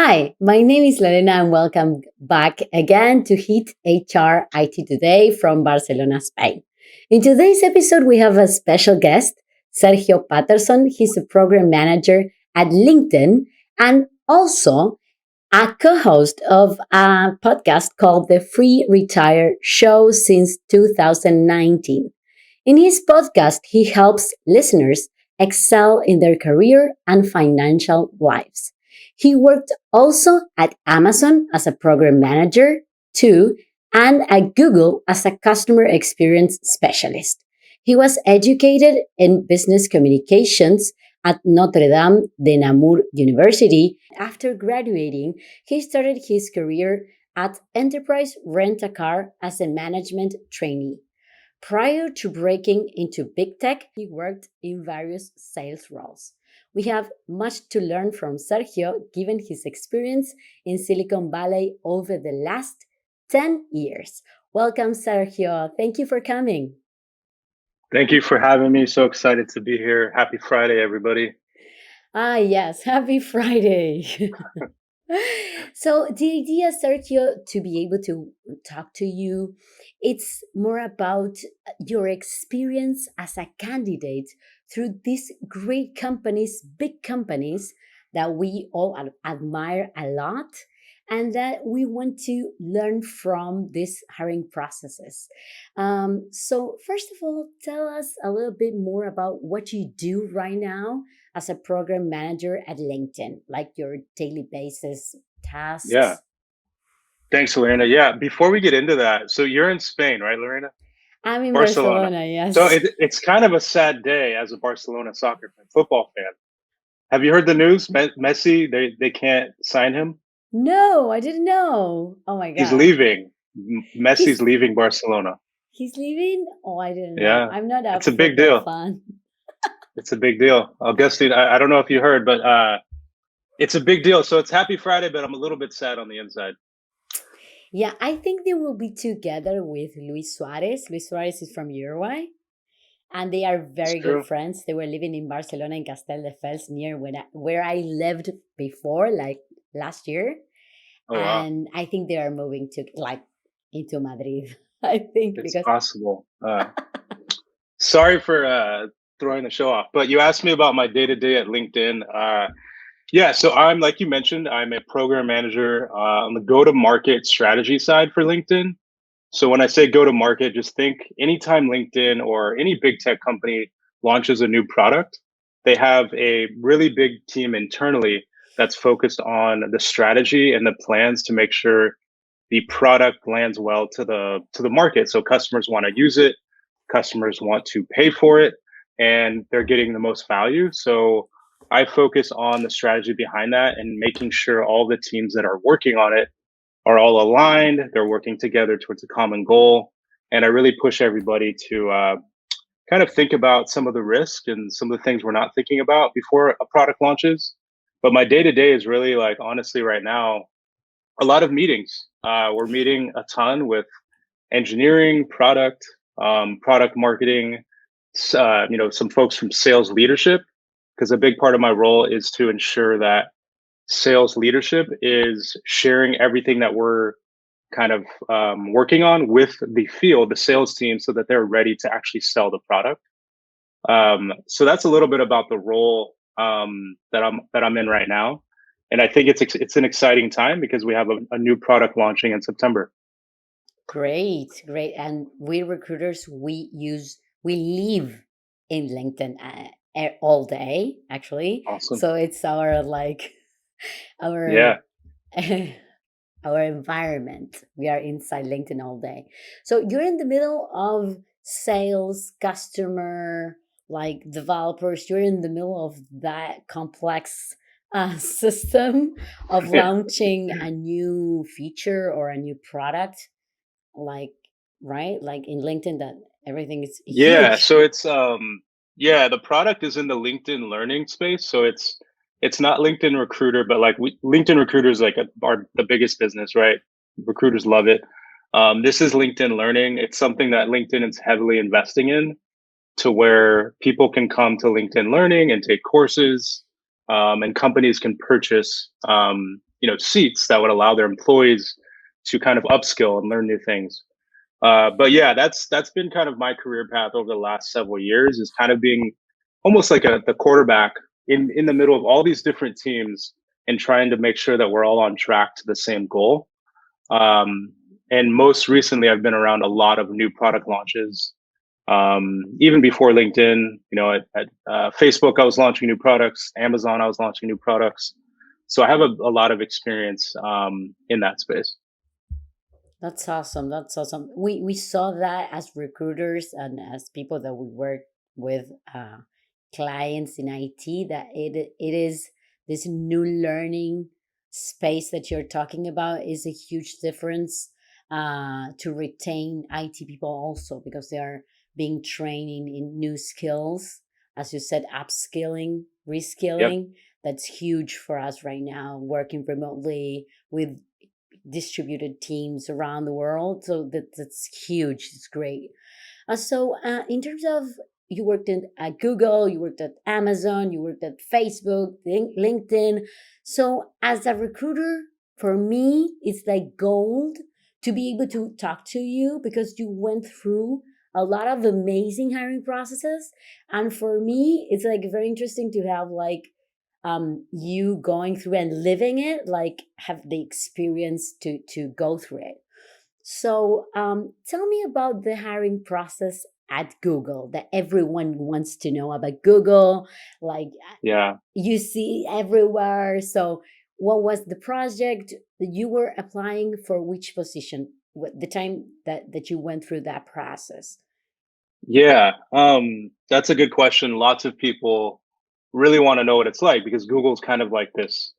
Hi, my name is Lorena and welcome back again to Hit HR IT Today from Barcelona, Spain. In today's episode, we have a special guest, Sergio Paterson. He's a program manager at LinkedIn and also a co host of a podcast called The Free Retire Show since 2019. In his podcast, he helps listeners excel in their career and financial lives. He worked also at Amazon as a program manager, too, and at Google as a customer experience specialist. He was educated in business communications at Notre Dame de Namur University. After graduating, he started his career at Enterprise Rent-A-Car as a management trainee. Prior to breaking into big tech, he worked in various sales roles. We have much to learn from Sergio given his experience in Silicon Valley over the last 10 years. Welcome, Sergio. Thank you for coming. Thank you for having me. So excited to be here. Happy Friday, everybody. Yes. Happy Friday. So the idea, Sergio, to be able to talk to you, it's more about your experience as a candidate through these great companies, big companies that we all admire a lot, and that we want to learn from these hiring processes. So first of all, tell us a little bit more about what you do right now as a program manager at LinkedIn, like your daily basis Yeah. tasks? Thanks, Lorena. Yeah. Before we get into that, so you're in Spain, right, Lorena? I'm in Barcelona. Barcelona, So yes. it's kind of a sad day as a Barcelona soccer fan, football fan. Have you heard the news? Messi, they can't sign him. No, I didn't know. Oh my He's God. leaving. Messi's He's leaving Barcelona. he's leaving? Oh, I didn't know. Yeah. I'm not a It's a big football deal. fan. It's a big deal. I'll guess I don't know if you heard, but it's a big deal. So it's Happy Friday, but I'm a little bit sad on the inside. Yeah, I think they will be together with Luis Suarez. Luis Suarez is from Uruguay, and they are It's very good true. friends. They were living in Barcelona in Castelldefels near where I lived before, like last year. Oh wow. And I think they are moving to like into Madrid. I think It's because possible. Sorry for throwing the show off, but you asked me about my day to day at LinkedIn. Yeah, so I'm like you mentioned, I'm a program manager on the go to market strategy side for LinkedIn. So when I say go to market, just think anytime LinkedIn or any big tech company launches a new product, they have a really big team internally that's focused on the strategy and the plans to make sure the product lands well to the market. So customers want to use it, customers want to pay for it, and they're getting the most value. So I focus on the strategy behind that and making sure all the teams that are working on it are all aligned. They're working together towards a common goal. And I really push everybody to kind of think about some of the risk and some of the things we're not thinking about before a product launches. But my day to day is really like, honestly, right now, a lot of meetings. We're meeting a ton with engineering, product marketing, some folks from sales leadership, because a big part of my role is to ensure that sales leadership is sharing everything that we're kind of working on with the field, the sales team, so that they're ready to actually sell the product. So that's a little bit about the role that I'm in right now, and I think it's an exciting time because we have a new product launching in September. great, great. And we recruiters, we live in LinkedIn all day, actually. Awesome. So it's our like our Yeah. our environment. We are inside LinkedIn all day. So you're in the middle of sales, customer, like developers. You're in the middle of that complex system of Yeah. launching a new feature or a new product. Like, right? Like in LinkedIn, that everything is Yeah, huge. so it's yeah, the product is in the LinkedIn learning space. So it's not LinkedIn Recruiter, but like LinkedIn Recruiter is like our the biggest business, right? Recruiters love it. This is LinkedIn Learning. It's something that LinkedIn is heavily investing in to where people can come to LinkedIn Learning and take courses, and companies can purchase. seats that would allow their employees to kind of upskill and learn new things. But yeah, that's been kind of my career path over the last several years, is kind of being almost like the quarterback in the middle of all these different teams and trying to make sure that we're all on track to the same goal. Um, and most recently, I've been around a lot of new product launches. Even before LinkedIn, at Facebook, I was launching new products. Amazon, I was launching new products. So I have a lot of experience in that space. That's awesome. That's awesome. We saw that as recruiters and as people that we work with, clients in IT, that it is this new learning space that you're talking about is a huge difference, to retain IT people also, because they are being trained in new skills, as you said, upskilling, Yep. reskilling. That's huge for us right now, working remotely with distributed teams around the world. So that's huge. It's great. In terms of, you worked at Google, you worked at Amazon, you worked at Facebook, LinkedIn. So as a recruiter, for me, it's like gold to be able to talk to you, because you went through a lot of amazing hiring processes. And for me, it's like very interesting to have like, you going through and living it, like have the experience to go through it. So, tell me about the hiring process at Google that everyone wants to know about Google. Like, Yeah. you see everywhere. So, what was the project that you were applying for? Which position? What the time that you went through that process? Yeah, that's a good question. Lots of people really want to know what it's like, because Google's kind of like this,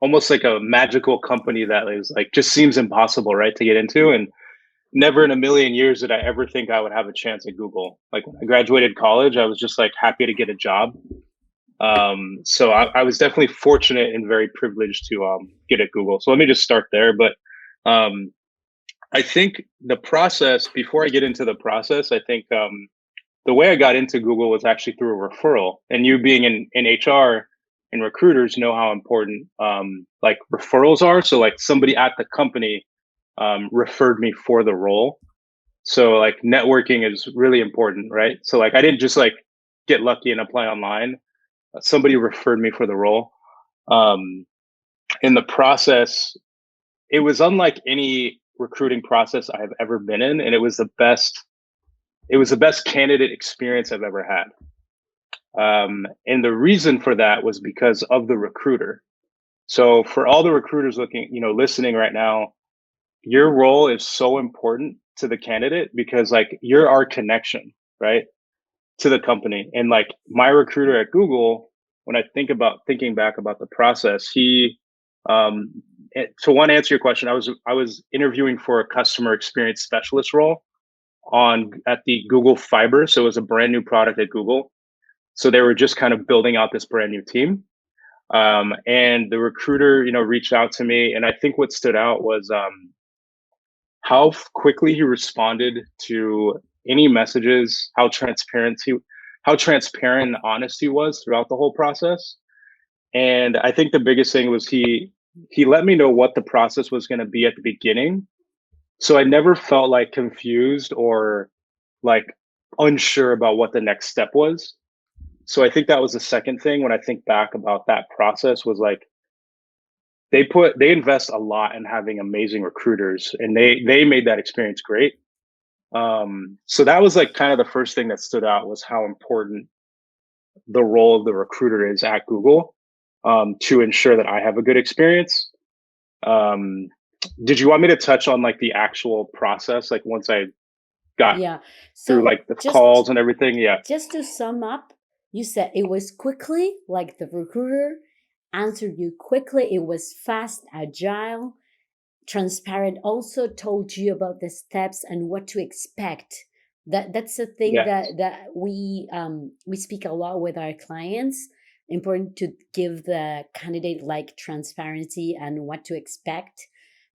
almost like a magical company that is like just seems impossible, right, to get into. And never in a million years did I ever think I would have a chance at Google. Like when I graduated college, I was just like happy to get a job. So I was definitely fortunate and very privileged to get at Google. So let me just start there. But um, I think the process, before I get into the process, I think the way I got into Google was actually through a referral. And you being in HR and recruiters know how important like referrals are. So like somebody at the company referred me for the role. So like networking is really important, right? So like I didn't just like get lucky and apply online. Somebody referred me for the role. Um, in the process, it was unlike any recruiting process I have ever been in, and it was the best. It was the best candidate experience I've ever had. And the reason for that was because of the recruiter. So for all the recruiters looking, listening right now, your role is so important to the candidate, because like you're our connection, right, to the company. And like my recruiter at Google, when I thinking back about the process, um, to one answer your question, I was interviewing for a customer experience specialist role on at the Google Fiber. So it was a brand new product at Google. So they were just kind of building out this brand new team. And the recruiter, reached out to me, and I think what stood out was how quickly he responded to any messages, how transparent and honest he was throughout the whole process. And I think the biggest thing was he let me know what the process was going to be at the beginning, so I never felt like confused or like unsure about what the next step was. So I think that was the second thing when I think back about that process, was like they invest a lot in having amazing recruiters, and they made that experience great. So that was like kind of the first thing that stood out, was how important the role of the recruiter is at Google, to ensure that I have a good experience. Um, did you want me to touch on like the actual process, like once I got Yeah. through So like the just calls and everything? Yeah. just to sum up, you said it was quickly, like the recruiter answered you quickly. It was fast, agile, transparent, also told you about the steps and what to expect. That's the thing Yes. that we speak a lot with our clients. Important to give the candidate like transparency and what to expect,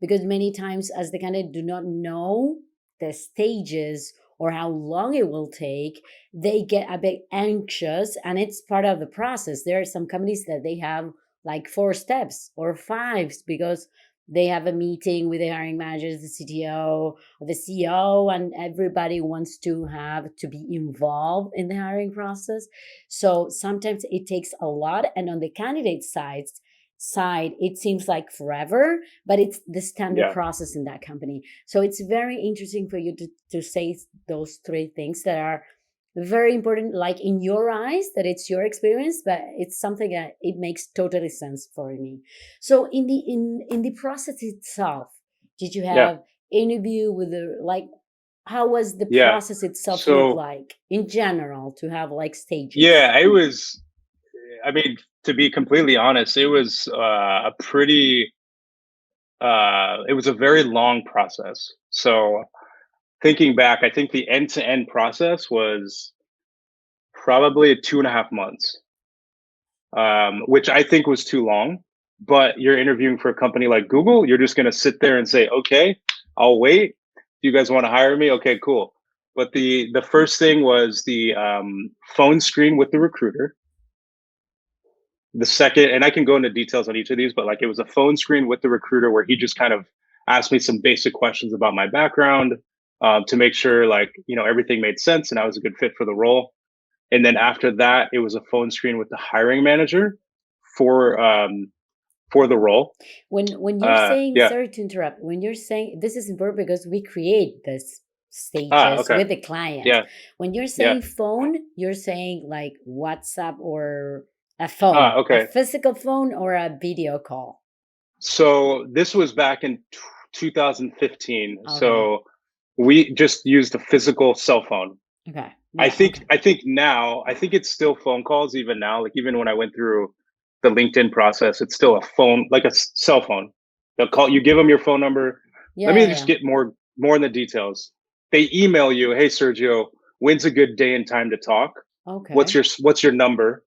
because many times as the candidate do not know the stages or how long it will take, they get a bit anxious, and it's part of the process. There are some companies that they have like 4 steps or 5, because they have a meeting with the hiring managers, the CTO, the CEO, and everybody wants to have to be involved in the hiring process. So sometimes it takes a lot, and on the candidate side, it seems like forever, but it's the standard Yeah. process in that company. So it's very interesting for you to say those 3 things that are very important, like in your eyes, that it's your experience, but it's something that it makes totally sense for me. So in the process itself, did you Yeah. have interview with the, like, how was the Yeah. process itself look So like in general, to have like stages? yeah, it was. I mean, to be completely honest, it was a pretty. It was a very long process. So thinking back, I think the end to end process was probably 2.5 months, which I think was too long. But you're interviewing for a company like Google, you're just going to sit there and say, "Okay, I'll wait. Do you guys want to hire me? Okay, cool." But the first thing was the phone screen with the recruiter. The second, and I can go into details on each of these, but like it was a phone screen with the recruiter where he just kind of asked me some basic questions about my background, to make sure like everything made sense and I was a good fit for the role. And then after that, it was a phone screen with the hiring manager for for the role. When you're saying, Yeah. sorry to interrupt, when you're saying, this is important because we create this Ah, stages okay. with the client. Yeah. When you're Yeah. saying phone, you're saying like WhatsApp or a phone, Ah, a okay. physical phone or a video call? So this was back in 2015. Okay. So we just used a physical cell phone. Okay. I Yeah. think Okay. I think now I think it's still phone calls even now. Like even when I went through the LinkedIn process, it's still a phone, like a cell phone. They'll call you, give them your phone number. Let Yeah. me Yeah. just Yeah. get more in the details. They email you, "Hey Sergio, when's a good day and time to talk? Okay. What's your number?"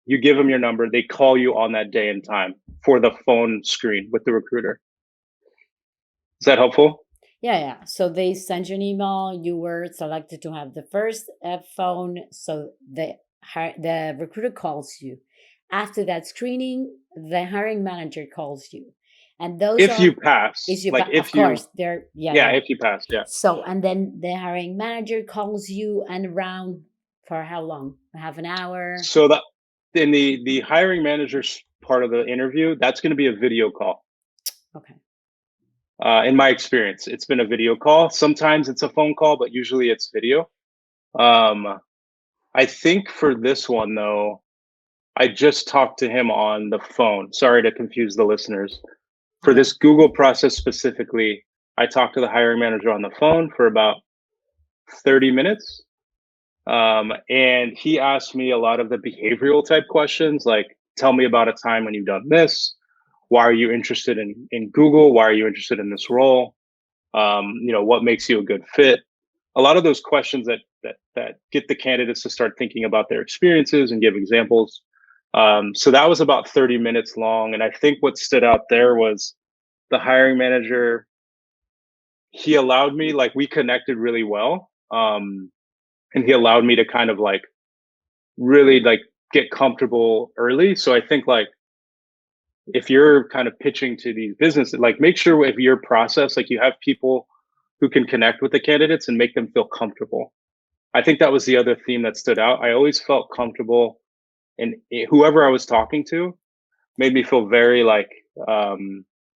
You give them your number. They call you on that day and time for the phone screen with the recruiter. Is that helpful? Yeah, yeah. So they send you an email. You were selected to have the first phone. So the recruiter calls you. After that screening, the hiring manager calls you, and those If you are, pass, is you like of if you, course they're, yeah, yeah, yeah. if you pass, yeah. So and then the hiring manager calls you, and around for how long? Half an hour. So that in the hiring manager's part of the interview, that's going to be a video call. Okay. In my experience, it's been a video call. Sometimes it's a phone call, but usually it's video. Um, I think for this one though, I just talked to him on the phone. Sorry to confuse the listeners. For Okay. this Google process specifically, I talked to the hiring manager on the phone for about 30 minutes. And he asked me a lot of the behavioral type questions, like, tell me about a time when you've done this. Why are you interested in Google? Why are you interested in this role? What makes you a good fit? A lot of those questions that get the candidates to start thinking about their experiences and give examples. So that was about 30 minutes long. And I think what stood out there was the hiring manager. He allowed me, like, we connected really well. And he allowed me to kind of like really like get comfortable early. So I think like if you're kind of pitching to these businesses, like make sure if your process, like you have people who can connect with the candidates and make them feel comfortable. I think that was the other theme that stood out. I always felt comfortable, and whoever I was talking to made me feel very like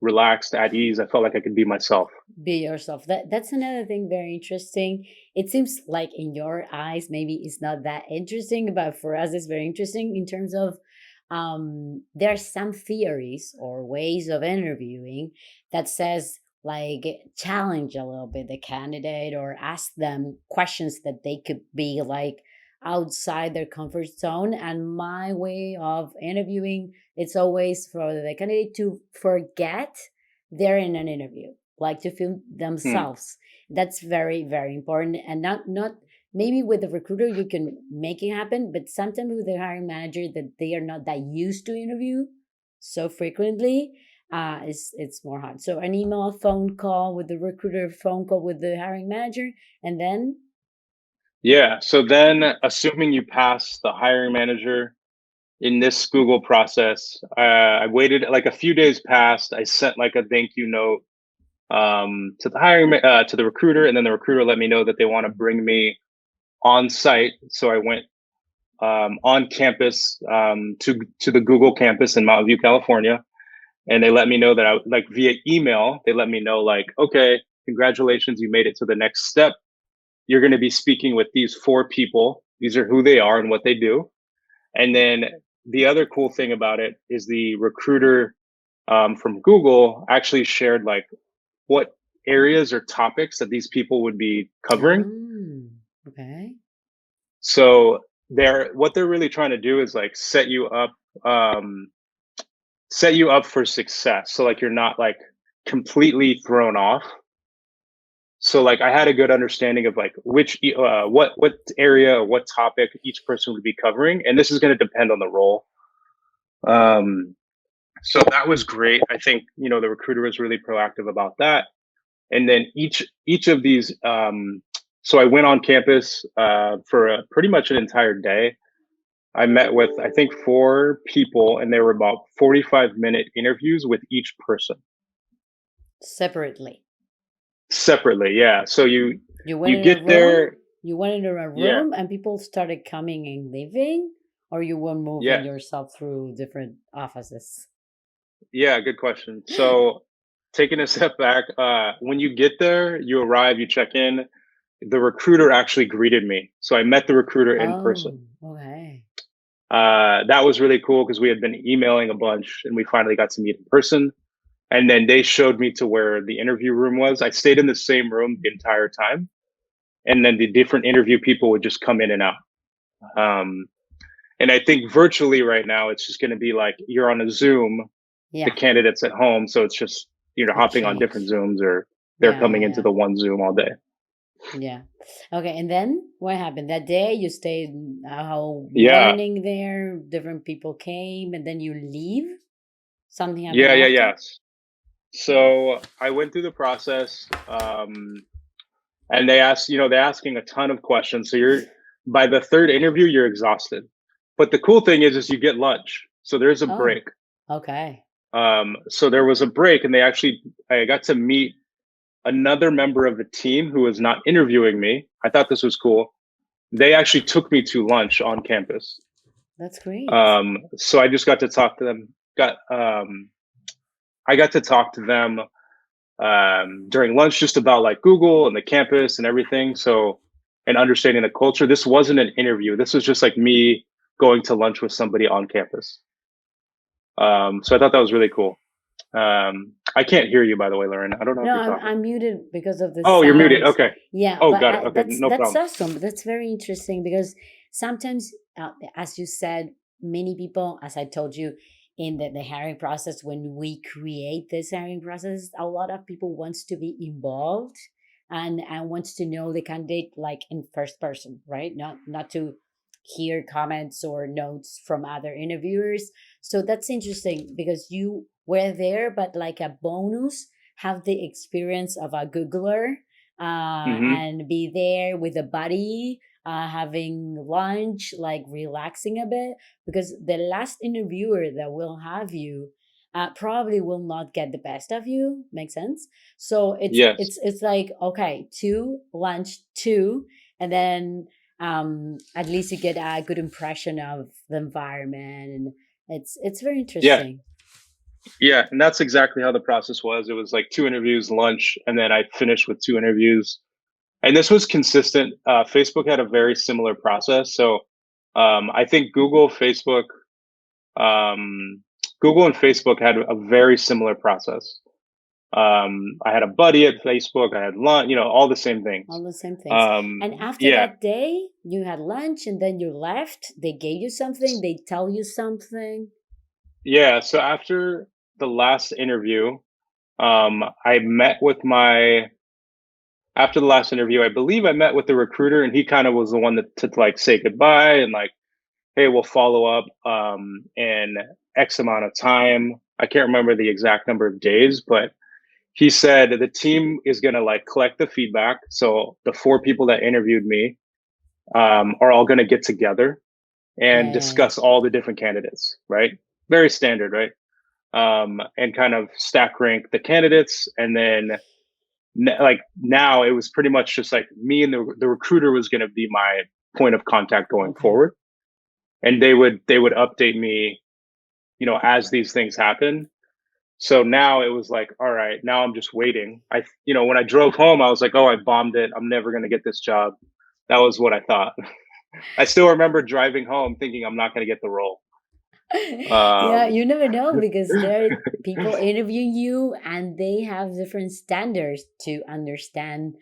relaxed, at ease. I felt like I could be myself. Be yourself. That's another thing very interesting. It seems like in your eyes maybe it's not that interesting, but for us it's very interesting in terms of, there are some theories or ways of interviewing that says, like, challenge a little bit the candidate or ask them questions that they could be like outside their comfort zone. And my way of interviewing, it's always for the candidate to forget they're in an interview, like to feel Hmm. themselves. That's very, very important. And not maybe with the recruiter you can make it happen, but sometimes with the hiring manager that they are not that used to interview so frequently, it's more hard. So an email, a phone call with the recruiter, phone call with the hiring manager, and then Yeah. So then, assuming you pass the hiring manager, in this Google process, I waited like a few days passed. I sent like a thank you note to the to the recruiter, and then the recruiter let me know that they want to bring me on site. So I went on campus to the Google campus in Mountain View, California, and they let me know that I like via email. They let me know like, okay, congratulations, you made it to the next step. You're going to be speaking with these 4 people. These are who they are and what they do. And then the other cool thing about it is the recruiter from Google actually shared like what areas or topics that these people would be covering. Okay. So what they're really trying to do is like um, set you up for success. So like you're not like completely thrown off. So like I had a good understanding of like what area or what topic each person would be covering, and this is going to depend on the role. Um, so that was great. I think the recruiter was really proactive about that. And then each of these, so I went on campus for pretty much an entire day. I met with I think 4 people, and there were about 45-minute interviews with each person Separately. separately. Yeah. So You went you in a get room, there. you went into a Yeah. room and people started coming and leaving, or you were moving Yeah. yourself through different offices? Yeah. Good question. So taking a step back, when you get there, you arrive, you check in. The recruiter actually greeted me, so I met the recruiter in Oh, person. okay. That was really cool because we had been emailing a bunch, and we finally got to meet in person. And then they showed me to where the interview room was. I stayed in the same room the entire time, and then the different interview people would just come in and out. Um, and I think virtually right now, it's just going to be like you're on a Zoom, the Yeah, candidates at home, so it's just the hopping on different change. Zooms, or they're Yeah, coming yeah, into yeah. the one Zoom all day. Yeah. Okay, and then what happened? That day you stayed whole Yeah, morning there, different people came, and then you leave? Something happened yeah. after? Yes. So I went through the process, and they're asking a ton of questions. So you're by the third interview, you're exhausted. But the cool thing is you get lunch. So there's a Oh, break. okay. So there was a break, and I got to meet another member of the team who was not interviewing me. I thought this was cool. They actually took me to lunch on campus. That's great. So I just got to talk to them. I got to talk to them during lunch just about like Google and the campus and everything. So, and understanding the culture. This wasn't an interview. This was just like me going to lunch with somebody on campus. So I thought that was really cool. I can't hear you, by the way, Lauren. I don't know if No, you're I'm talking. I'm muted because of the Oh, you're muted. sound. Okay. Yeah, Oh, but got it. Okay, no that's problem. awesome. That's very interesting because sometimes, as you said, many people, as I told you, in the hiring process, when we create this hiring process, a lot of people wants to be involved and wants to know the candidate like in first person, right? Not to hear comments or notes from other interviewers. So that's interesting because you were there, but like a bonus have the experience of a Googler Hmm. and be there with a buddy, having lunch, like relaxing a bit. Because the last interviewer that will have you probably will not get the best of you. Make sense? So it's Yes. it's it's like okay, two lunch, two, and then at least you get a good impression of the environment, and it's very Yeah. interesting. Yeah. And that's exactly how the process was. It was like 2 interviews, lunch, and then I finished with 2 interviews. And this was consistent. Facebook had a very similar process. So I think um, Google and Facebook had a very similar process. I had a buddy at Facebook. I had lunch. All the same All things. the same things. And after Yeah, that day, you had lunch and then you left. They gave you something, they tell you something. yeah. So after the last interview, I met with my. After the last interview, I believe I met with the recruiter, and he kind of was the one that to like say goodbye and like, hey, we'll follow up in X amount of time. I can't remember the exact number of days, but he said the team is going to like collect the feedback. So the 4 people that interviewed me are all going to get together, and Yeah. discuss all the different candidates, right? Very standard, right? And kind of stack rank the candidates. And then like now it was pretty much just like me and the recruiter was going to be my point of contact going Okay. forward. And they would update me, as these things happen. So now it was like, all right, now I'm just waiting. When I drove home, I was like, oh, I bombed it. I'm never going to get this job. That was what I thought. I still remember driving home thinking I'm not going to get the role. Yeah, Um, you never know because there are people interviewing you and they have different standards to understand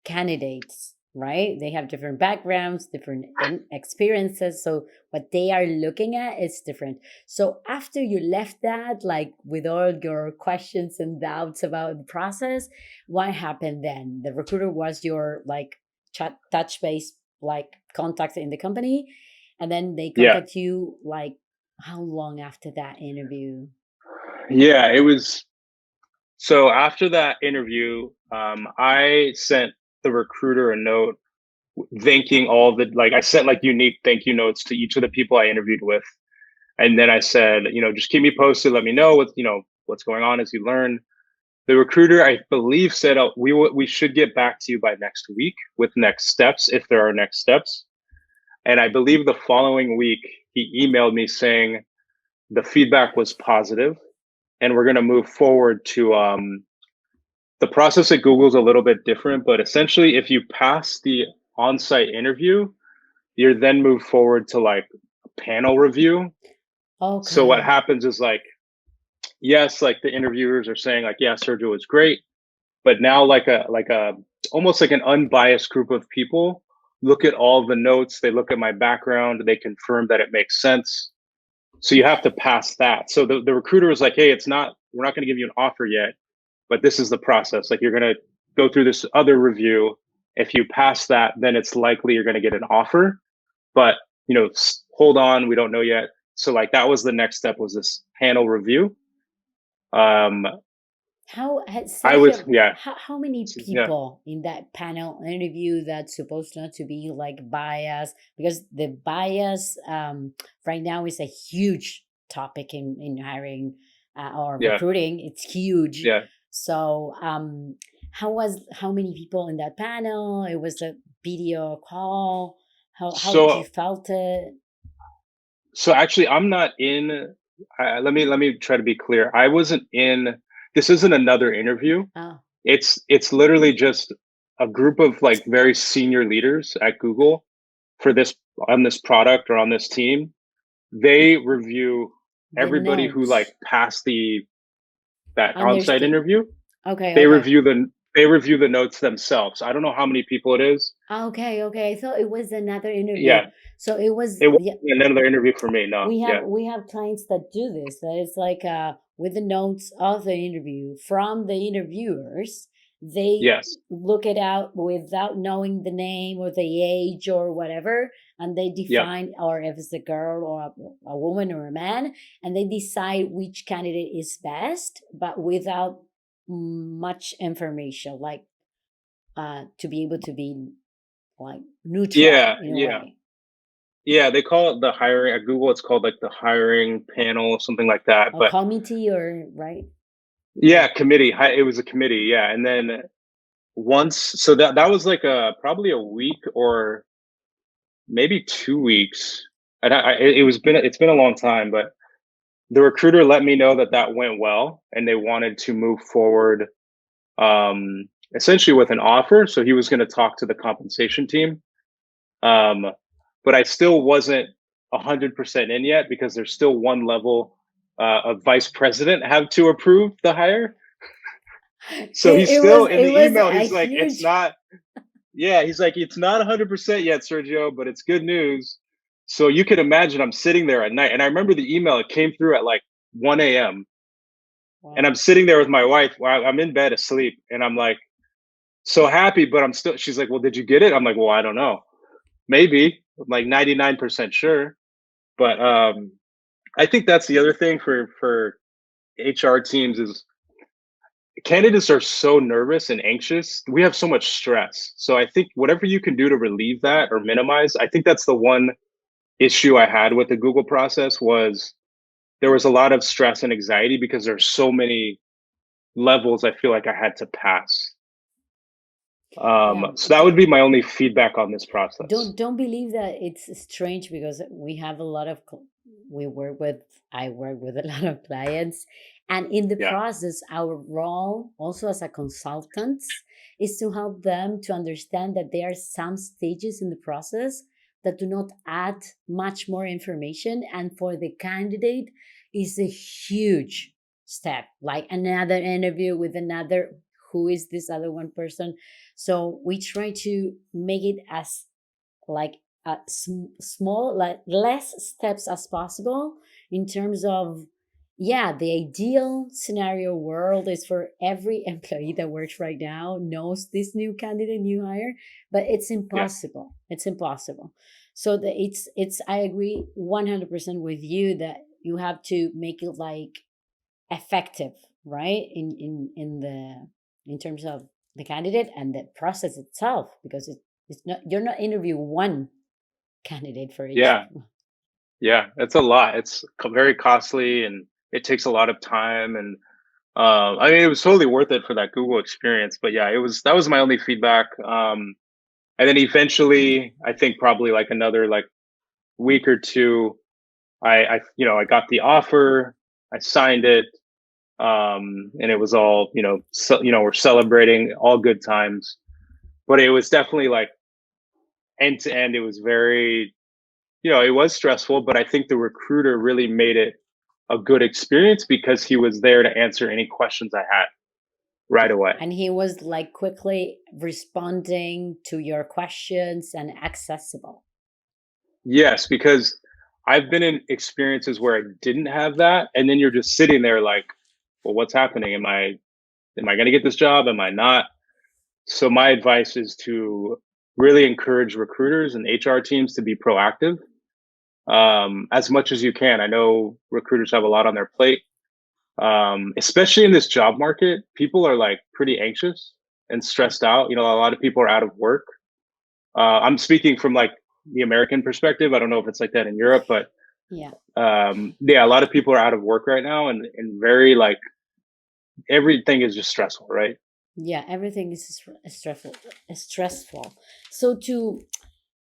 candidates, right? They have different backgrounds, different experiences. So what they are looking at is different. So after you left that, like with all your questions and doubts about the process, what happened then? The recruiter was your like chat touch base, like contact in the company. And then they yeah, contact you like how long after that interview? yeah, it was. So after that interview, I sent the recruiter a note thanking all the like I sent like unique thank you notes to each of the people I interviewed with. And then I said, just keep me posted. Let me know what's going on as you learn. The recruiter, I believe, said we should get back to you by next week with next steps if there are next steps. And I believe the following week he emailed me saying the feedback was positive, and we're going to move forward to the process at Google is a little bit different. But essentially, if you pass the on-site interview, you're then moved forward to like a panel review. So what Okay. happens is like, yes, like the interviewers are saying like, yeah, Sergio was great, but now like a almost like an unbiased group of people look at all the notes, they look at my background, they confirm that it makes sense. So you have to pass that. So the recruiter was like, hey, we're not going to give you an offer yet, but this is the process. Like you're going to go through this other review. If you pass that, then it's likely you're going to get an offer. But hold on, we don't know yet. So like that was the next step, was this panel review. Um, How I was Sergio? yeah How many yeah people in that panel interview that's supposed not to be like bias? Because the bias right now is a huge topic in hiring or yeah recruiting. It's huge. yeah. So how many people in that panel? It was a video call. How did you So felt it? actually, I'm not in. Let me try to be clear. I wasn't in. This isn't another interview. Oh, It's literally just a group of like very senior leaders at Google for this on this product or on this team. They review the everybody who like notes. passed that on-site Understood. interview. Okay, They okay. review the they review the notes themselves. I don't know how many people it is. Okay, okay. I thought it was another interview. Yeah, So it was it yeah, wasn't another interview for me. No. Yeah. we have clients that do this. That it's like with the notes of the interview from the interviewers, they Yes. look it out without knowing the name or the age or whatever, and they Yep. define or if it's a girl or a woman or a man, and they decide which candidate is best, but without much information, like to be able to be like neutral Yeah. in a Yeah. way. Yeah, they call it the hiring at Google. It's called like the hiring panel, something like that. A But committee or right? yeah, committee. It was a committee. Yeah, and then once, so that was like probably a week or maybe 2 weeks. And it's been a long time, but the recruiter let me know that that went well, and they wanted to move forward, essentially with an offer. So he was going to talk to the compensation team. Um, but I still wasn't 100% in yet because there's still one level of vice president have to approve the hire. So he's still in It the was email. a He's like, it's huge. not. Yeah, he's like, it's not 100% yet, Sergio, but it's good news. So you could imagine I'm sitting there at night, and I remember the email. It came through at like 1 a.m. and I'm Wow. sitting there with my wife while I'm in bed asleep, and I'm like so happy, but I'm still. She's like, "Well, did you get it?" I'm like, "Well, I don't know. Maybe." I'm like 99% sure. But I think that's the other thing for HR teams is candidates are so nervous and anxious. We have so much stress. So I think whatever you can do to relieve that or minimize, I think that's the one issue I had with the Google process was there was a lot of stress and anxiety because there's so many levels I feel like I had to pass. Yeah, So that would be my only feedback on this process. don't believe that it's strange because we have a lot of we work with I work with a lot of clients, and in the Yeah, process our role also as a consultants is to help them to understand that there are some stages in the process that do not add much more information, and for the candidate is a huge step, like another interview with another, who is this other one person. So we try to make it as like small, like less steps as possible, in terms of, yeah, the ideal scenario world is for every employee that works right now knows this new candidate, new hire, but it's yeah, impossible. It's impossible. So it's I agree 100% with you that you have to make it like effective, right, in the, in terms of the candidate and the process itself, because it's not, you're not interviewing one candidate for each. yeah, yeah. It's a lot. It's very costly and it takes a lot of time. And I mean, it was totally worth it for that Google experience. But yeah, it was that was my only feedback. And then eventually, I think probably like another like week or two, I got the offer, I signed it, and it was all we're celebrating, all good times. But it was definitely like end to end. It was very it was stressful, but I think the recruiter really made it a good experience because he was there to answer any questions I had right away. And he was like quickly responding to your questions and accessible. Yes, because I've been in experiences where I didn't have that, and then you're just sitting there like, well, what's happening? Am I going to get this job? Am I not? So my advice is to really encourage recruiters and HR teams to be proactive as much as you can. I know recruiters have a lot on their plate, especially in this job market. People are like pretty anxious and stressed out. A lot of people are out of work. I'm speaking from like the American perspective. I don't know if it's like that in Europe, but Yeah. yeah, a lot of people are out of work right now, and very like everything is just stressful, right? Yeah, everything is stressful, stressful. So to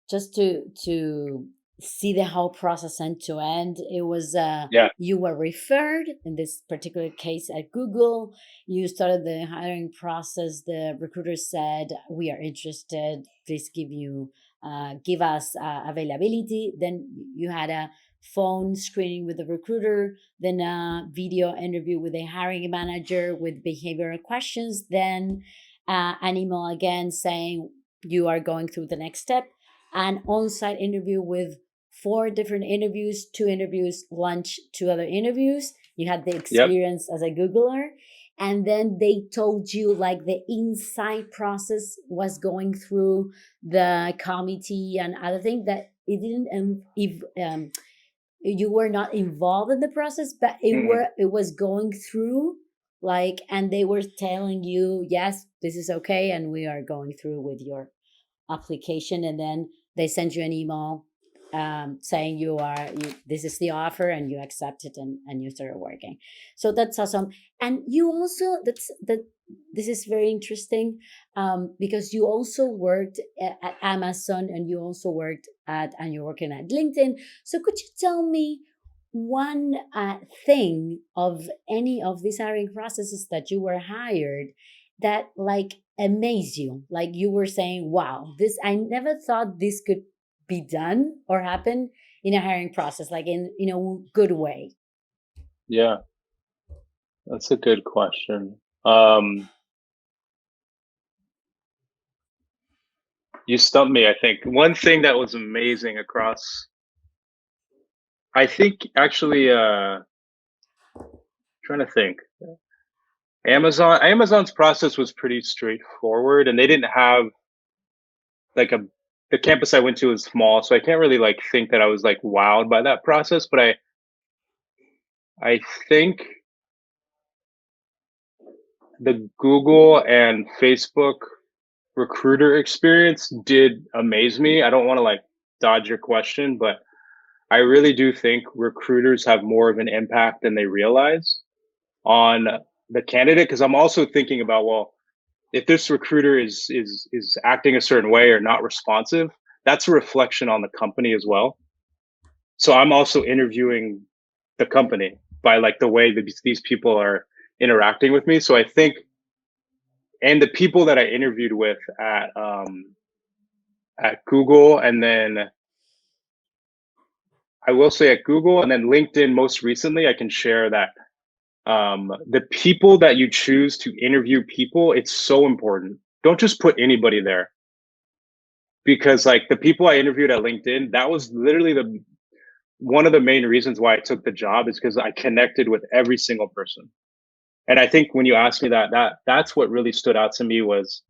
just to see the whole process end to end, it was Yeah. you were referred in this particular case at Google. You started the hiring process. The recruiter said, we are interested, please give us availability. Then you had a phone screening with the recruiter, then a video interview with a hiring manager with behavioral questions, then an email again saying you are going through the next step, an on-site interview with four different interviews, two interviews, lunch, two other interviews. You had the Yep. experience as a Googler. And then they told you like the inside process was going through the committee and other things that it didn't, if you were not involved in the process, but Mhm. it was going through, like, and they were telling you, yes, this is okay, and we are going through with your application. And then they send you an email saying this is the offer, and you accept it, and you started working. So that's awesome. And you also, that this is very interesting, because you also worked at Amazon, and you also worked and you're working at LinkedIn. So could you tell me one thing of any of these hiring processes that you were hired that like amaze you, like you were saying, wow, this, I never thought this could be done or happen in a hiring process, like in a good way. Yeah, that's a good question. Um, you stumped me. I think one thing that was amazing across, I think actually, trying to think. Amazon's process was pretty straightforward, and they didn't have like the campus I went to was small, so I can't really like think that I was like wowed by that process. But I think the Google and Facebook recruiter experience did amaze me. I don't want to like dodge your question, but I really do think recruiters have more of an impact than they realize on the candidate. Because I'm also thinking about, well, if this recruiter is acting a certain way or not responsive, that's a reflection on the company as well. So I'm also interviewing the company by like the way that these people are interacting with me. So I think, and the people that I interviewed with at Google, and then I will say at Google, and then LinkedIn most recently, I can share that the people that you choose to interview people, it's so important. Don't just put anybody there, because like the people I interviewed at LinkedIn, that was literally the one of the main reasons why I took the job, is because I connected with every single person. And I think when you asked me that's what really stood out to me was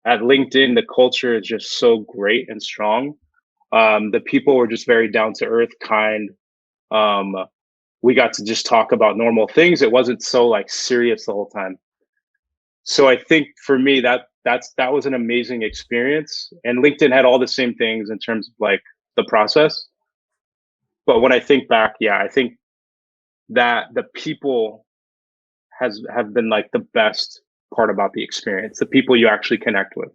at LinkedIn, the culture is just so great and strong. The people were just very down to earth, kind. Um, we got to just talk about normal things. It wasn't so like serious the whole time. So I think for me that was an amazing experience. And LinkedIn had all the same things in terms of like the process. But when I think back, yeah, I think that the people have been like the best part about the experience, the people you actually connect with.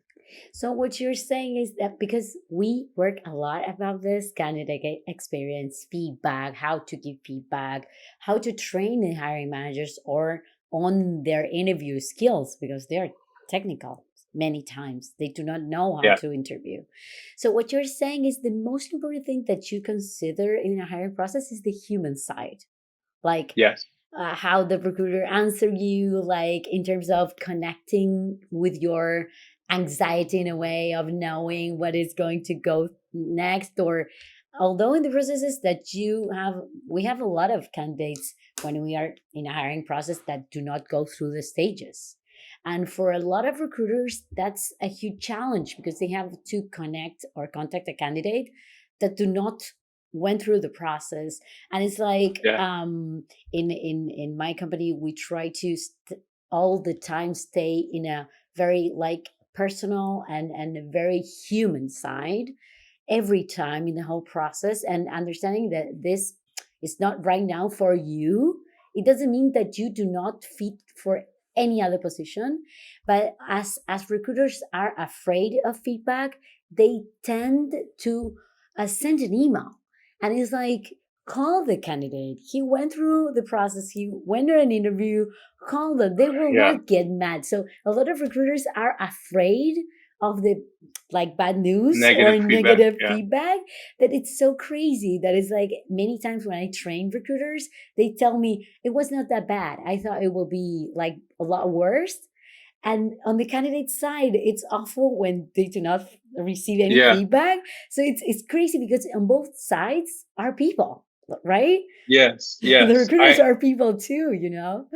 So what you're saying is that because we work a lot about this candidate experience, feedback, how to give feedback, how to train the hiring managers or on their interview skills, because they're technical many times. They do not know how Yeah. to interview. So what you're saying is the most important thing that you consider in a hiring process is the human side. Like Yes. how the recruiter answer you, like in terms of connecting with your anxiety in a way of knowing what is going to go next. Or although in the processes that you have, we have a lot of candidates when we are in a hiring process that do not go through the stages, and for a lot of recruiters that's a huge challenge because they have to connect or contact a candidate that do not went through the process. And it's like Yeah. in my company we try to all the time stay in a very like personal and a very human side every time in the whole process, and understanding that this is not right now for you. It doesn't mean that you do not fit for any other position, but as recruiters are afraid of feedback, they tend to send an email, and it's like, call the candidate, he went through the process, he went through an interview, call them, they will Yeah. not get mad. So a lot of recruiters are afraid of the like bad news or Negative feedback. negative Yeah. feedback, that it's so crazy that it's like many times when I train recruiters, they tell me it was not that bad, I thought it will be like a lot worse. And on the candidate side, it's awful when they do not receive any Yeah. feedback. So it's crazy because on both sides are people, right? Yes. The Yes. recruiters are people too, you know.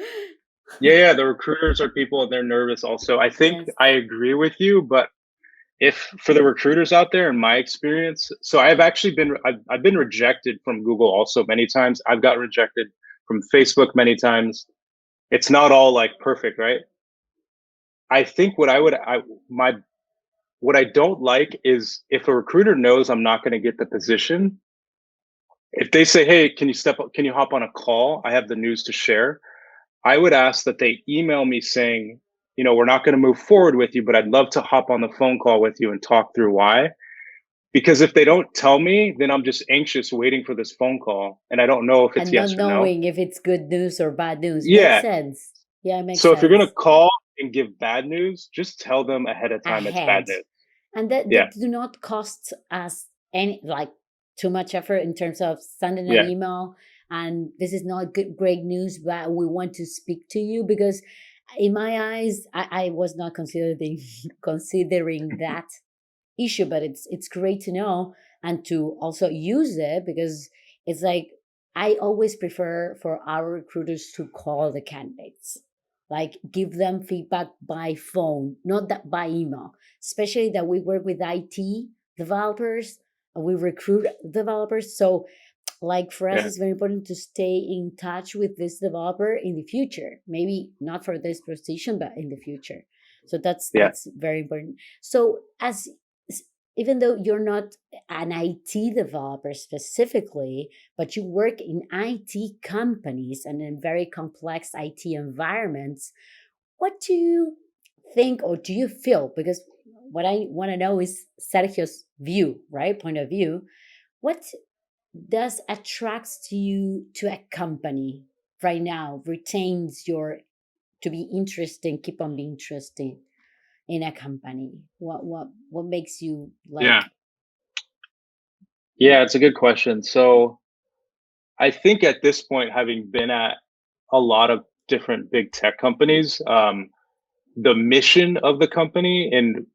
Yeah, the recruiters are people and they're nervous also. I think Yes. I agree with you, but if for the recruiters out there, in my experience, so I've actually I've been rejected from Google also many times. I've got rejected from Facebook many times. It's not all like perfect, right? I think my what I don't like is if a recruiter knows I'm not going to get the position, if they say, "Hey, can you hop on a call? I have the news to share." I would ask that they email me saying, we're not going to move forward with you, but I'd love to hop on the phone call with you and talk through why. Because if they don't tell me, then I'm just anxious waiting for this phone call. And I don't know if it's And not yes or no. knowing if it's good news or bad news. Makes Yeah. sense. Yeah, it makes So if you're going to sense. call and give bad news, just tell them ahead of time it's bad Ahead. news. And that Yeah. do not cost us any like too much effort in terms of sending an Yeah. email, and this is not good great news, but we want to speak to you. Because in my eyes, I was not considering considering that issue, but it's great to know and to also use it, because it's like I always prefer for our recruiters to call the candidates, like give them feedback by phone, not that by email, especially that we work with IT developers, we recruit developers. So like for us Yeah. it's very important to stay in touch with this developer in the future, maybe not for this position but in the future. So Yeah. that's very important. So as even though you're not an IT developer specifically, but you work in IT companies and in very complex IT environments, what do you think or do you feel? Because what I want to know is Sergio's view, right? Point of view. What does attracts to you to a company right now, retains your to be interesting, keep on being interesting in a company? What makes you Yeah. like? Yeah, it's a good question. So I think at this point, having been at a lot of different big tech companies, the mission of the company and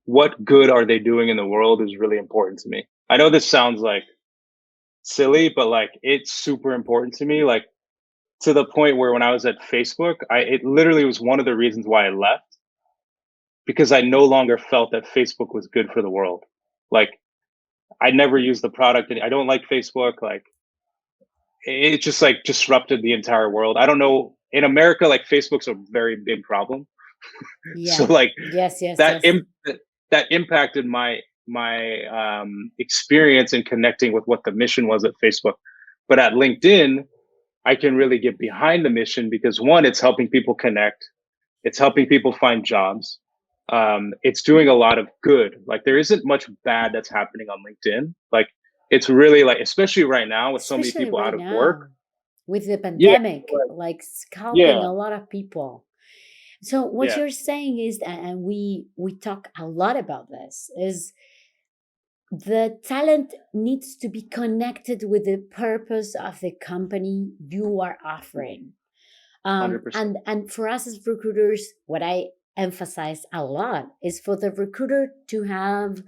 what good are they doing in the world is really important to me. I know this sounds like silly, but like it's super important to me. Like to the point where when I was at Facebook, it literally was one of the reasons why I left because I no longer felt that Facebook was good for the world. Like I never used the product and I don't like Facebook. Like it just like disrupted the entire world. I don't know. In America, like Facebook's a very big problem. So Yeah. like Yes, yes, that yes. that impacted my experience in connecting with what the mission was at Facebook. But at LinkedIn, I can really get behind the mission because one, it's helping people connect, it's helping people find jobs. It's doing a lot of good. Like there isn't much bad that's happening on LinkedIn. Like it's really like, especially right now with so many Especially people out right of work. now with the Yeah, pandemic, like, like scalping yeah, a lot of people. So what yeah, you're saying is, and we talk a lot about this, is the talent needs to be connected with the purpose of the company you are offering. 100%. And for us as recruiters, what I emphasize a lot is for the recruiter to have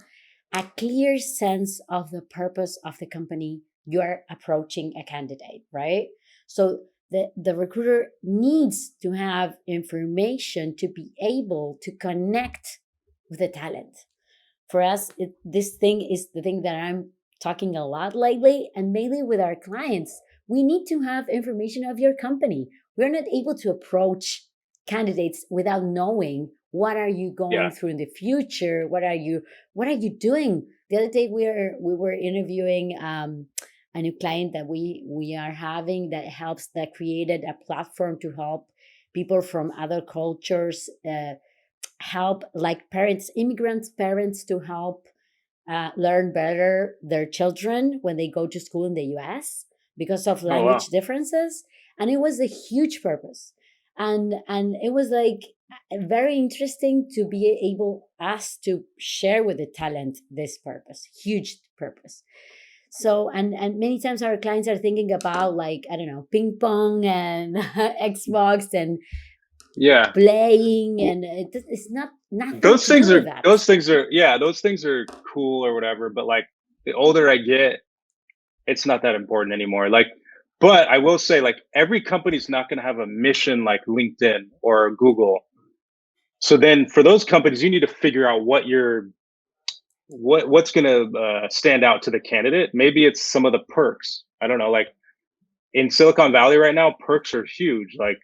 a clear sense of the purpose of the company you're approaching a candidate, right? So the recruiter needs to have information to be able to connect with the talent. For us, this thing is the thing that I'm talking a lot lately, and mainly with our clients. We need to have information of your company. We're not able to approach candidates without knowing what are you going Yeah. through in the future. What are you doing? The other day we were interviewing a new client that we are having that created a platform to help people from other cultures help, like parents, immigrants parents, to help learn better their children when they go to school in the US because of Oh wow. language differences. And it was a huge purpose. And it was like very interesting to be able us to share with the talent this purpose, huge purpose. So and many times our clients are thinking about, like, I don't know, ping pong and Xbox and Yeah. playing, and it's not nothing Those to do things with are that. those things are yeah, those things are cool or whatever, but like the older I get, it's not that important anymore. Like but I will say like every company's not going to have a mission like LinkedIn or Google. So then for those companies you need to figure out what's going to stand out to the candidate. Maybe it's some of the perks. I don't know, like in Silicon Valley right now, perks are huge. Like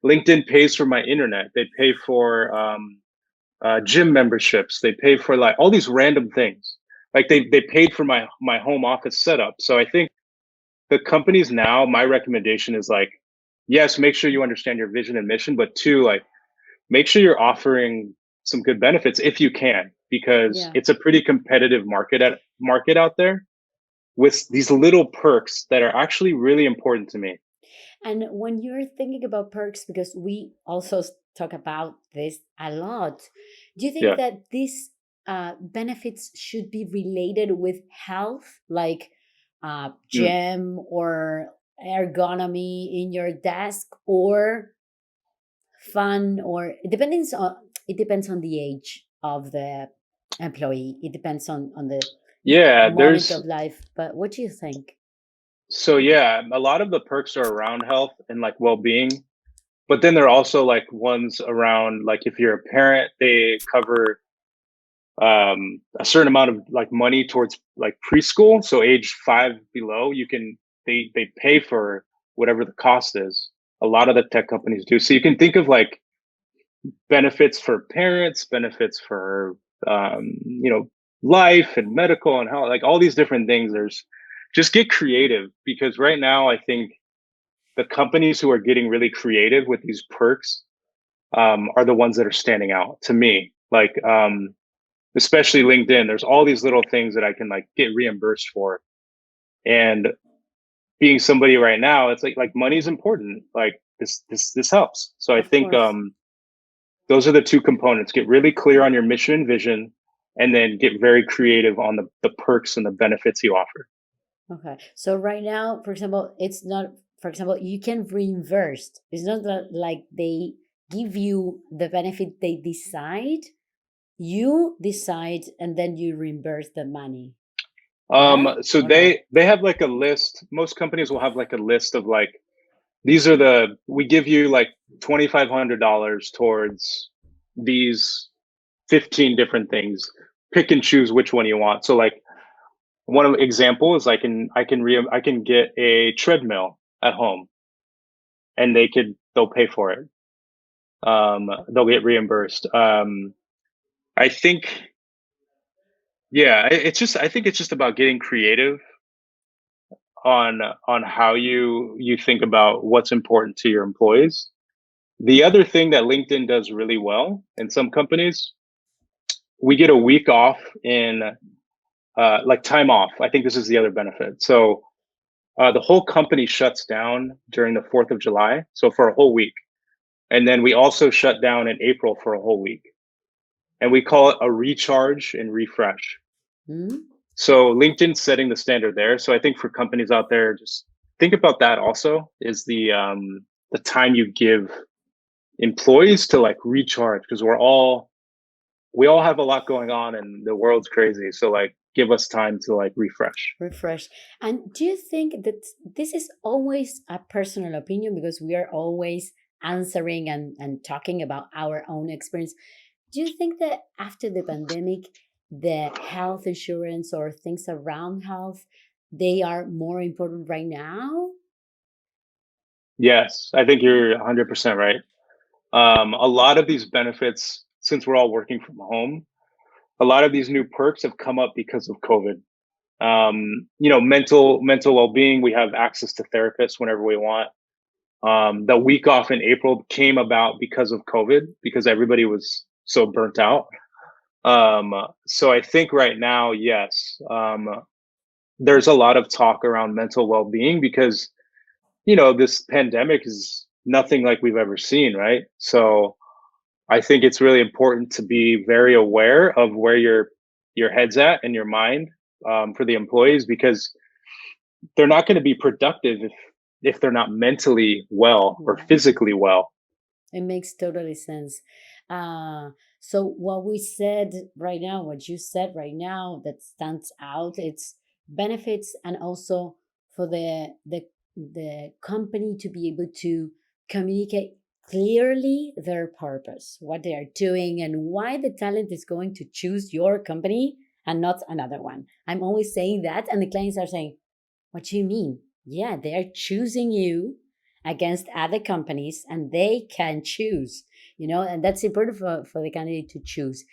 LinkedIn pays for my internet. They pay for gym memberships. They pay for like all these random things. Like they paid for my home office setup. So I think the companies now, my recommendation is like, yes, make sure you understand your vision and mission, but two, like make sure you're offering some good benefits if you can, because Yeah. it's a pretty competitive market out there with these little perks that are actually really important to me. And when you're thinking about perks, because we also talk about this a lot, do you think Yeah. that these benefits should be related with health, like Mm. gym or ergonomy in your desk, or fun, or it depends on the age of the employee. It depends on the Yeah, moment there's of life. But what do you think? so yeah, a lot of the perks are around health and like well-being. But then there are also like ones around like if you're a parent, they cover a certain amount of like money towards like preschool. So age 5 below, you can they pay for whatever the cost is. A lot of the tech companies do. So you can think of like benefits for parents, benefits for you know life and medical and health, like all these different things. There's just get creative, because right now I think the companies who are getting really creative with these perks are the ones that are standing out to me. Like especially LinkedIn, there's all these little things that I can like get reimbursed for. And being somebody right now, it's like money's important. Like this helps. So I Of think course. those are the two components. Get really clear on your mission and vision, and then get very creative on the perks and the benefits you offer. Okay. So right now, for example, it's not, for example, you can reimburse. It's not like they give you the benefit they decide. You decide and then you reimburse the money. Yeah? So Or no? they have like a list. Most companies will have like a list of like, these are we give you like $2,500 towards these 15 different things. Pick and choose which one you want. So like one of example is I can get a treadmill at home, and they'll pay for it. They'll get reimbursed. I think, yeah, I think it's just about getting creative on how you think about what's important to your employees. The other thing that LinkedIn does really well in some companies, we get a week off in like time off. I think this is the other benefit. So the whole company shuts down during the 4th of July, so for a whole week. And then we also shut down in April for a whole week. And we call it a recharge and refresh. Hmm? So LinkedIn's setting the standard there. So I think for companies out there, just think about that also, is the time you give employees to like recharge, because we all have a lot going on and the world's crazy. So like give us time to like refresh. Refresh. And do you think that this is always a personal opinion because we are always answering and talking about our own experience? Do you think that after the pandemic, the health insurance or things around health, they are more important right now? Yes, I think you're 100% right. A lot of these benefits, since we're all working from home, a lot of these new perks have come up because of COVID. Mental well-being, we have access to therapists whenever we want. The week off in April came about because of COVID, because everybody was so burnt out. So I think right now, yes, there's a lot of talk around mental well-being, because this pandemic is nothing like we've ever seen, right? So I think it's really important to be very aware of where your head's at and your mind, for the employees, because they're not going to be productive if they're not mentally well or Yeah. physically well. It makes totally sense. So what we said right now, what you said right now, that stands out. It's benefits, and also for the company to be able to communicate clearly their purpose, what they are doing, and why the talent is going to choose your company and not another one. I'm always saying that, and the clients are saying, "What do you mean?" Yeah, they are choosing you against other companies and they can choose, and that's important for the candidate to choose.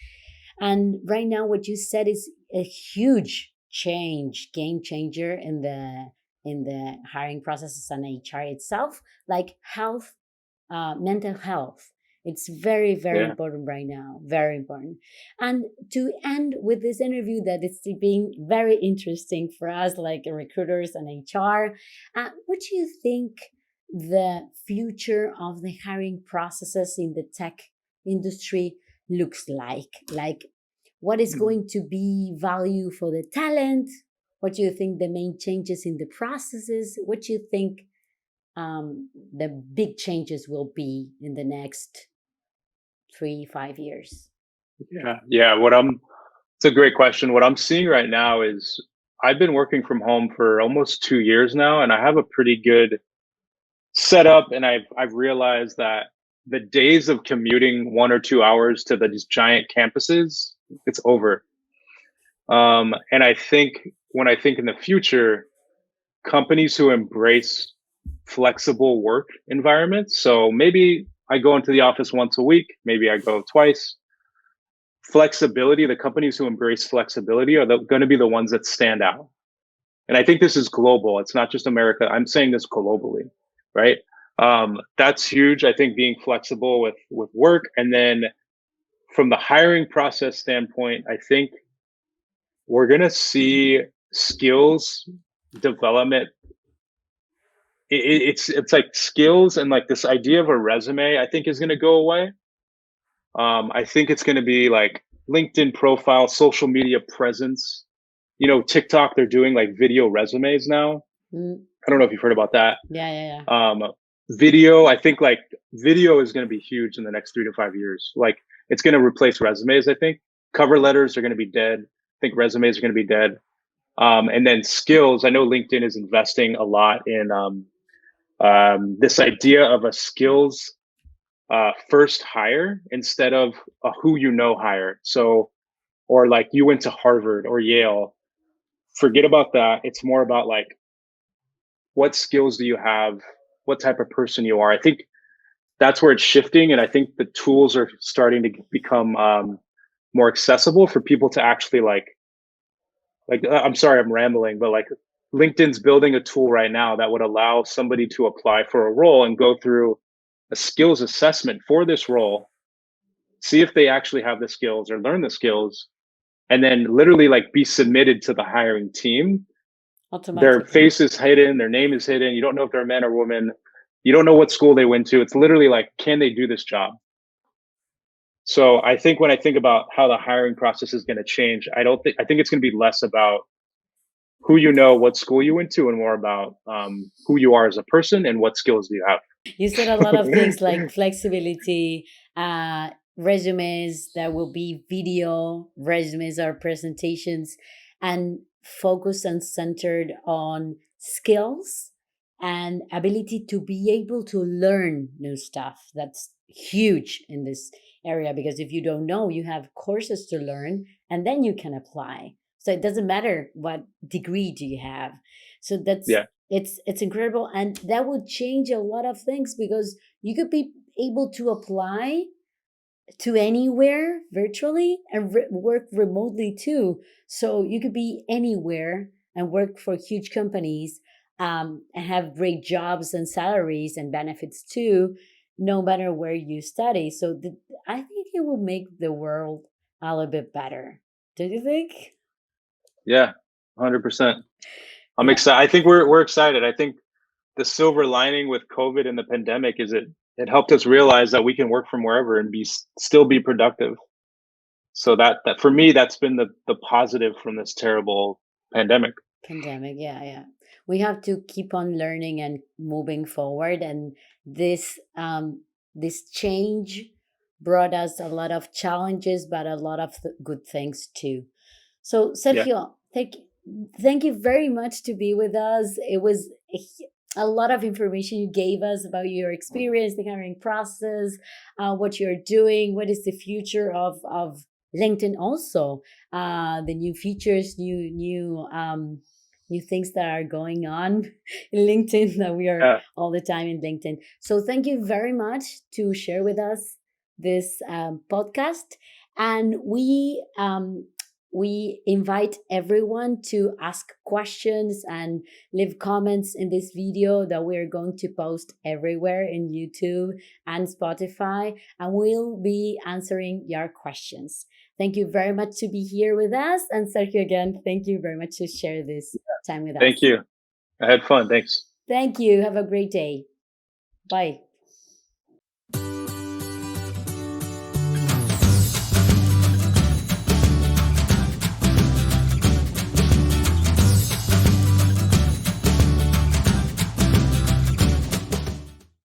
And right now, what you said is a huge change, game changer in the hiring processes and HR itself, like health, mental health. It's very, very Yeah. important right now. Very important. And to end with this interview, that it's being very interesting for us, like recruiters and HR, what do you think the future of the hiring processes in the tech industry looks like? Like, what is Mhm. going to be value for the talent? What do you think the main changes in the processes? What do you think the big changes will be in the next 3, 5 years? Yeah. It's a great question. What I'm seeing right now is I've been working from home for almost 2 years now, and I have a pretty good setup. And I've realized that the days of commuting 1 or 2 hours to these giant campuses, it's over. And I think when I think in the future, companies who embrace flexible work environments. So maybe I go into the office once a week, maybe I go twice, flexibility, the companies who embrace flexibility are going to be the ones that stand out. And I think this is global. It's not just America. I'm saying this globally, right? That's huge. I think being flexible with work, and then from the hiring process standpoint, I think we're going to see skills development. It's like skills and like this idea of a resume, I think is going to go away. I think it's going to be like LinkedIn profile, social media presence. You know, TikTok, they're doing like video resumes now. Mm. I don't know if you've heard about that. Yeah. Video, I think like video is going to be huge in the next 3 to 5 years. Like it's going to replace resumes. I think cover letters are going to be dead. I think resumes are going to be dead. And then skills. I know LinkedIn is investing a lot in this idea of a skills first hire instead of a who you know hire. So, or like you went to Harvard or Yale. Forget about that. It's more about like what skills do you have, what type of person you are. I think that's where it's shifting, and I think the tools are starting to become more accessible for people to actually like. I'm sorry, I'm rambling, but like LinkedIn's building a tool right now that would allow somebody to apply for a role and go through a skills assessment for this role, see if they actually have the skills or learn the skills, and then literally like be submitted to the hiring team. Their face is hidden, their name is hidden. You don't know if they're a man or woman. You don't know what school they went to. It's literally like, can they do this job? So I think when I think about how the hiring process is going to change, I think it's going to be less about who you know, what school you went to, and more about who you are as a person and what skills do you have. You said a lot of things like flexibility, resumes that will be video resumes or presentations, and focused and centered on skills and ability to be able to learn new stuff. That's huge in this area, because if you don't know, you have courses to learn and then you can apply. So it doesn't matter what degree do you have. So that's Yeah. it's incredible, and that would change a lot of things, because you could be able to apply to anywhere virtually and work remotely too. So you could be anywhere and work for huge companies, and have great jobs and salaries and benefits too, no matter where you study. So I think it will make the world a little bit better. Don't you think? Yeah, 100%. I'm Yeah. excited. I think we're excited. I think the silver lining with COVID and the pandemic is it helped us realize that we can work from wherever and still be productive. So that for me, that's been the positive from this terrible pandemic. Pandemic, yeah. We have to keep on learning and moving forward, and this change brought us a lot of challenges, but a lot of good things too. So Yeah. Sergio, thank you very much to be with us. It was a lot of information you gave us about your experience, the hiring process, what you're doing, what is the future of LinkedIn, also the new features, new things that are going on in LinkedIn, that we are Yeah. all the time in LinkedIn. So thank you very much to share with us this podcast, and we invite everyone to ask questions and leave comments in this video that we're going to post everywhere in YouTube and Spotify, and we'll be answering your questions. Thank you very much to be here with us. And Sergio, again, thank you very much to share this time with us. Thank you. I had fun. Thanks. Thank you. Have a great day. Bye.